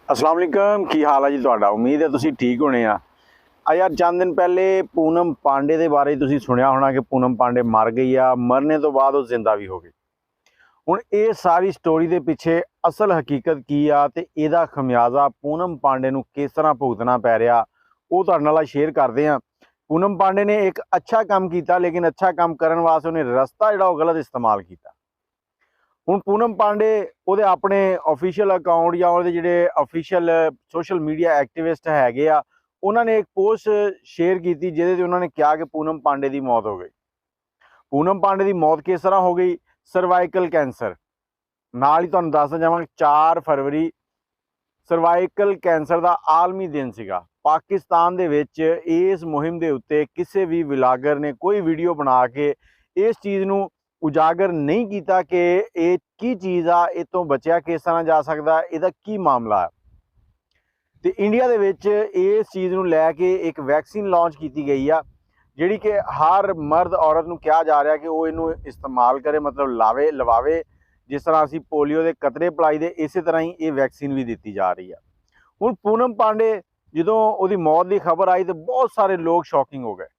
अस्सलाम वालेकुम की हाल है जी तुहाडा। उम्मीद है तुसीं ठीक होने आ। यार चंद दिन पहले पूनम पांडे के बारे तुसीं सुनिया होना कि पूनम पांडे मर गई आ, मरने तो बाद वो जिंदा भी हो गई। हुण ये सारी स्टोरी के पिछे असल हकीकत की आ ते इहदा खमियाजा पूनम पांडे नूं किस तरह भुगतना पै रिहा वो तुहाडे नाल शेयर करदे आ। पूनम पांडे ने एक अच्छा काम किया, लेकिन अच्छा काम करन वास्ते उन्हें रस्ता जिहड़ा गलत इस्तेमाल किया। ਹੁਣ पूनम पांडे ਉਹਦੇ ਆਪਣੇ ऑफिशियल अकाउंट ਜਾਂ ਉਹਦੇ ਜਿਹੜੇ ऑफिशियल सोशल मीडिया एक्टिविस्ट ਹੈਗੇ ਆ, ਉਹਨਾਂ ਨੇ ਇੱਕ ਪੋਸਟ ਸ਼ੇਅਰ ਕੀਤੀ ਜਿਹਦੇ ਤੇ ਉਹਨਾਂ ਨੇ ਕਿਹਾ ਕਿ पूनम पांडे ਦੀ मौत हो गई। पूनम पांडे ਦੀ मौत किस तरह हो गई? ਸਰਵਾਈਕਲ ਕੈਂਸਰ ਨਾਲ ਹੀ ਤੁਹਾਨੂੰ ਦੱਸਦਾ ਜਾਵਾਂ 4 फरवरी ਸਰਵਾਈਕਲ ਕੈਂਸਰ ਦਾ ਆਲਮੀ ਦਿਨ ਸੀਗਾ। ਪਾਕਿਸਤਾਨ ਦੇ ਵਿੱਚ ਇਸ ਮੁਹਿੰਮ ਦੇ ਉੱਤੇ ਕਿਸੇ ਵੀ ਵਲਾਗਰ ਨੇ ਕੋਈ ਵੀਡੀਓ ਬਣਾ ਕੇ ਇਸ ਚੀਜ਼ ਨੂੰ उजागर नहीं किया कि ये की चीज़ आ, ये तो बचिया किस तरह जा सकता, इसका की मामला है। तो इंडिया के इस चीज़ को लैके एक वैक्सीन लॉन्च की गई आ जिहड़ी कि हर मर्द औरत को कहा जा रहा कि वो इनू इस्तेमाल करे, मतलब लवावे। जिस तरह असी पोलियो के कतरे पिलाई दे, इस तरह ही ये वैक्सीन भी दी जा रही है। हुण पूनम पांडे जो उसकी मौत की खबर आई तो बहुत सारे लोग शॉकिंग हो गए।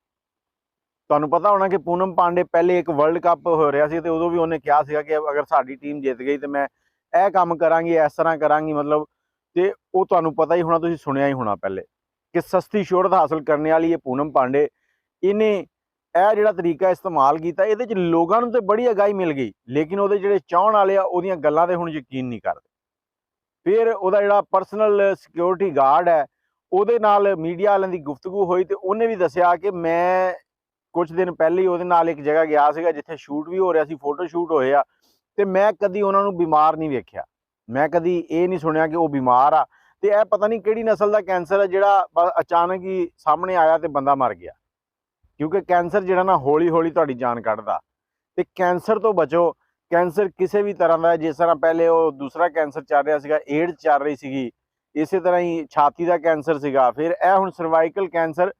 तुहानूं पता होना कि पूनम पांडे पहले एक वर्ल्ड कप हो रहा सी तो उदों भी उन्हें कहा सीगा कि अगर साडी टीम जित गई तो मैं यह काम करांगी, इस तरह करांगी, मतलब तो वो तुहानूं पता ही होना, तुसीं सुनिया ही होना पहले कि सस्ती शोहरत हासिल करने वाली ये पूनम पांडे इन्हें यह जिहड़ा तरीका इस्तेमाल किया, इहदे च लोगां नूं ते बड़ी अगाही मिल गई, लेकिन उहदे जिहड़े चाहण वाले आ उहदियां गल्लां ते हुण यकीन नहीं करदे। फिर उहदा जिहड़ा परसनल सिक्योरिटी गार्ड है उहदे नाल मीडिया वालियां दी गुफ्तगू होई तो उन्हें भी दस्सिया कि मैं कुछ दिन पहले ही उहदे नाल एक जगह गया सीगा जिथे शूट भी हो रहा सी, फोटो शूट होए आ, ते मैं कदी उन्हां नूं बीमार नहीं वेख्या। मैं कदी ये नहीं सुनिया कि वो बीमार आ ते यह पता नहीं किहड़ी नस्ल का कैंसर है जिहड़ा अचानक ही सामने आया तो बंदा मर गया। क्योंकि कैंसर जिहड़ा ना हौली हौली तुहाडी जान कढदा। ते कैंसर तो बचो, कैंसर किसी भी तरह का, जिस तरह पहले वो दूसरा कैंसर चल रहा सीगा, एड्स चल रही सीगी, इस तरह ही छाती का कैंसर सीगा, फिर यह हुण सर्वाइकल कैंसर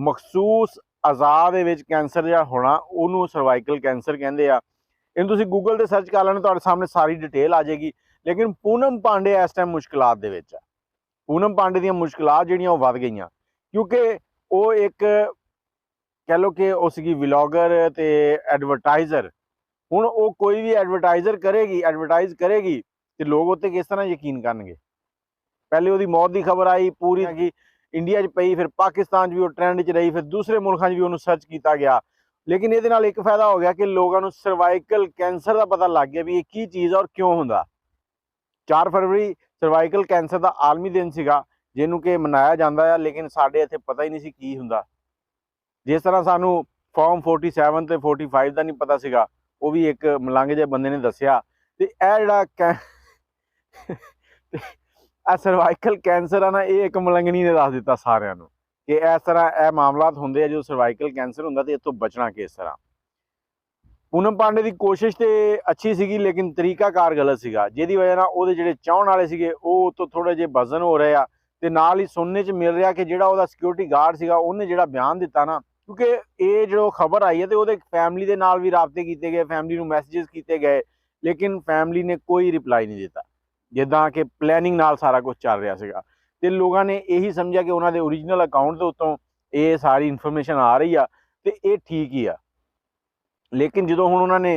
मखसूस आजाद कैंसर जो होना उन्होंने सर्वाइकल कैंसर कहते हैं। इन तुसीं गूगल पर सर्च कर लेना, तुहाडे सामने सारी डिटेल आ जाएगी। लेकिन पूनम पांडे इस टाइम मुश्किलात दे विच है। पूनम पांडे दी मुश्किलात जिहड़ियां वध गईयां क्योंकि वो एक कह लो कि उसकी व्लॉगर ते एडवरटाइजर। हुण वो कोई भी एडवरटाइज करेगी तो लोग उत्ते किस तरह यकीन करनगे। पहले उसकी मौत की खबर आई पूरी कि इंडिया पई, फिर पाकिस्तान भी वो ट्रेंड च रही, फिर दूसरे मुल्कों भी उन्होंने सर्च किया गया। लेकिन ये एक फायदा हो गया कि लोगों को सर्वाइकल कैंसर का पता लग गया भी ये की चीज़ और क्यों होंदा। 4 फरवरी सर्वाइकल कैंसर का आलमी दिन सीगा जिन्हों कि मनाया जाता है, लेकिन साढ़े इत्थे पता ही नहीं सी की हुंदा। जिस तरह सानू फॉर्म 47 ते 45 का नहीं पता सीगा, वो भी एक मलंग जे बंदे ने दस्सिया। ते यह जिहड़ा सर्वाइकल कैंसर है ना, ये एक मलंगनी ने दस दिता सारिਆਂ ਨੂੰ कि इस तरह यह मामलात होंगे जो सर्वाइकल कैंसर होंदा ते इस बचना किस तरह। पूनम पांडे की कोशिश तो अच्छी सी, लेकिन तरीकाकार गलत सीगा, जिहदी वजह नाल उहदे जिहड़े चाहण वाले सीगे वो तो थोड़े जे वजन हो रहे आ। ते नाल ही सुनने च मिल रहा कि जिहड़ा उहदा सिक्योरिटी गार्ड सीगा उहने जिहड़ा बयान दिता ना, क्योंकि ये जो खबर आई है तो उहदे फैमिली दे नाल भी राबते कीते गए, फैमिली नूं मैसेजेस कीते गए, लेकिन फैमिली ने कोई रिप्लाई नहीं दिता। जिदा कि प्लैनिंग नाल सारा कुछ चल रहा सीगा ते लोगों ने यही समझा कि उन्होंने ओरिजिनल अकाउंट के उत्तों ये सारी इन्फॉर्मेशन आ रही है तो ये ठीक ही आ। लेकिन जो हुण उन्होंने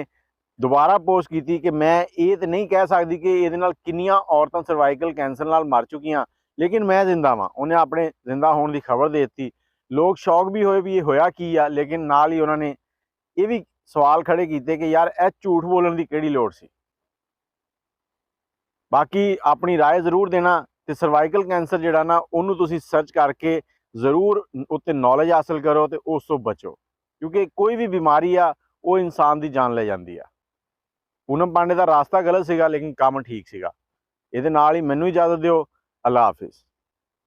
दोबारा पोस्ट की कि मैं ये तो नहीं कह सकती कि ये किन्नियां औरतां सर्वाइकल कैंसर नाल मर चुकियां, लेकिन मैं जिंदा वां, उन्हें अपने जिंदा होने की खबर दे दी। लोग शौक भी होए भी ये होया की आ, लेकिन नाल ही उन्होंने ये भी सवाल खड़े किए कि यार यह झूठ बोलने की किहड़ी लोड़ सी। बाकी अपनी राय जरूर देना तो सर्वाइकल कैंसर जिहड़ा ना उन्होंने तुसीं सर्च करके जरूर उत्ते नॉलेज हासिल करो तो उस तो बचो, क्योंकि कोई भी बीमारी आ वो इंसान की जान ले जाती है। पूनम पांडे का रास्ता गलत सीगा लेकिन काम ठीक सीगा। इहदे नाल ही मैनूं इजाजत दिओ। अल्लाह हाफिज़।